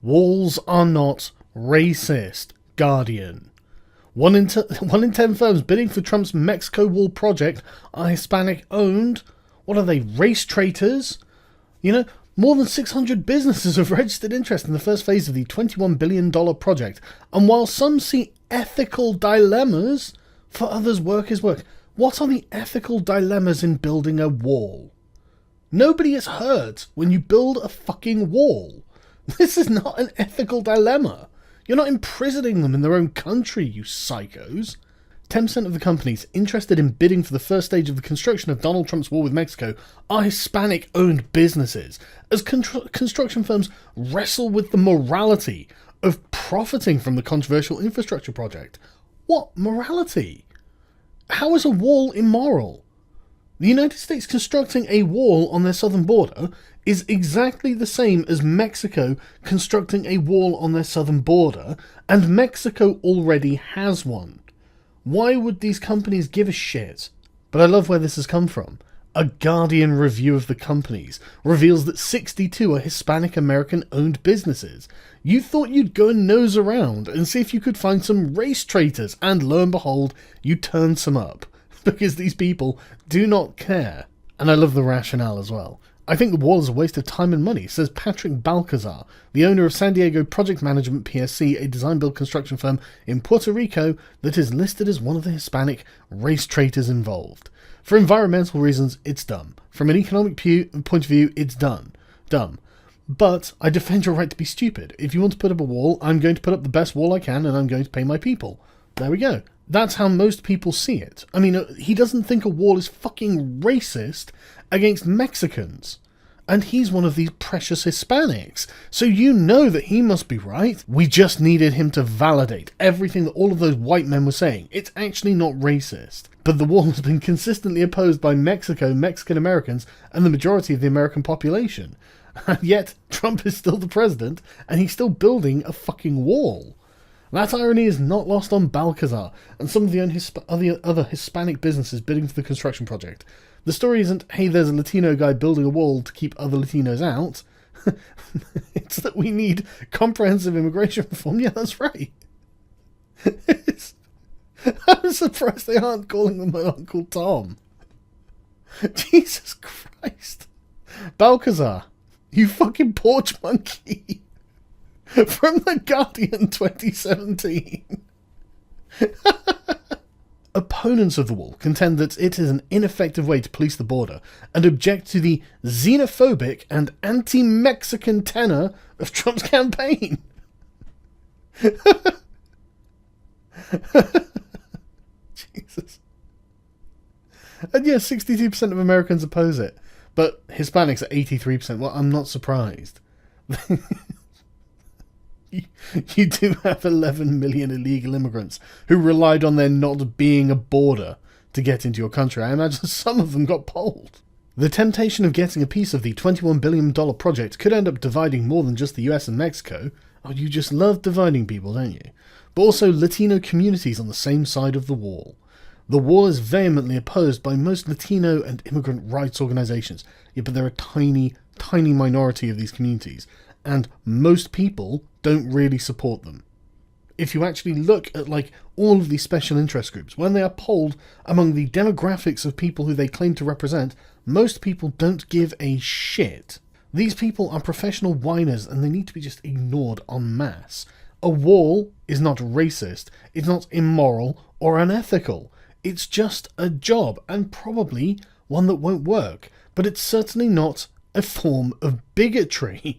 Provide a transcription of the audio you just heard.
Walls are not racist, Guardian. One in 10 firms bidding for Trump's Mexico wall project are Hispanic-owned. What are they, race traitors? You know, more than 600 businesses have registered interest in the first phase of the $21 billion project, and while some see ethical dilemmas, for others work is work. What are the ethical dilemmas in building a wall? Nobody is hurt when you build a fucking wall. This is not an ethical dilemma. You're not imprisoning them in their own country, you psychos. 10% of the companies interested in bidding for the first stage of the construction of Donald Trump's wall with Mexico are Hispanic-owned businesses, as construction firms wrestle with the morality of profiting from the controversial infrastructure project. What morality? How is a wall immoral? The United States constructing a wall on their southern border is exactly the same as Mexico constructing a wall on their southern border, and Mexico already has one. Why would these companies give a shit? But I love where this has come from. A Guardian review of the companies reveals that 62 are Hispanic American owned businesses. You thought you'd go and nose around and see if you could find some race traitors, and lo and behold, you turned some up. Because these people do not care. And I love the rationale as well. I think the wall is a waste of time and money, says Patrick Balcazar, the owner of San Diego Project Management PSC, a design-build construction firm in Puerto Rico that is listed as one of the Hispanic race traitors involved. For environmental reasons, it's dumb. From an economic point of view, it's dumb. But I defend your right to be stupid. If you want to put up a wall, I'm going to put up the best wall I can, and I'm going to pay my people. There we go. That's how most people see it. I mean, he doesn't think a wall is fucking racist against Mexicans. And he's one of these precious Hispanics. So you know that he must be right. We just needed him to validate everything that all of those white men were saying. It's actually not racist. But the wall has been consistently opposed by Mexico, Mexican Americans, and the majority of the American population. And yet, Trump is still the president, and he's still building a fucking wall. That irony is not lost on Balcazar and some of the other Hispanic businesses bidding for the construction project. The story isn't, hey, there's a Latino guy building a wall to keep other Latinos out. It's that we need comprehensive immigration reform. Yeah, that's right. I'm surprised they aren't calling them my Uncle Tom. Jesus Christ. Balcazar, you fucking porch monkey. From The Guardian 2017. Opponents of the wall contend that it is an ineffective way to police the border and object to the xenophobic and anti-Mexican tenor of Trump's campaign. Jesus. And yeah, 62% of Americans oppose it, but Hispanics are 83%. Well, I'm not surprised. You do have 11 million illegal immigrants who relied on there not being a border to get into your country. I imagine some of them got polled. The temptation of getting a piece of the $21 billion project could end up dividing more than just the US and Mexico. Oh, you just love dividing people, don't you? But also Latino communities on the same side of the wall. The wall is vehemently opposed by most Latino and immigrant rights organizations. Yeah, but they're a tiny, tiny minority of these communities. And most people don't really support them. If you actually look at all of these special interest groups, when they are polled among the demographics of people who they claim to represent, most people don't give a shit. These people are professional whiners and they need to be just ignored en masse. A wall is not racist, it's not immoral or unethical. It's just a job, and probably one that won't work, but it's certainly not a form of bigotry.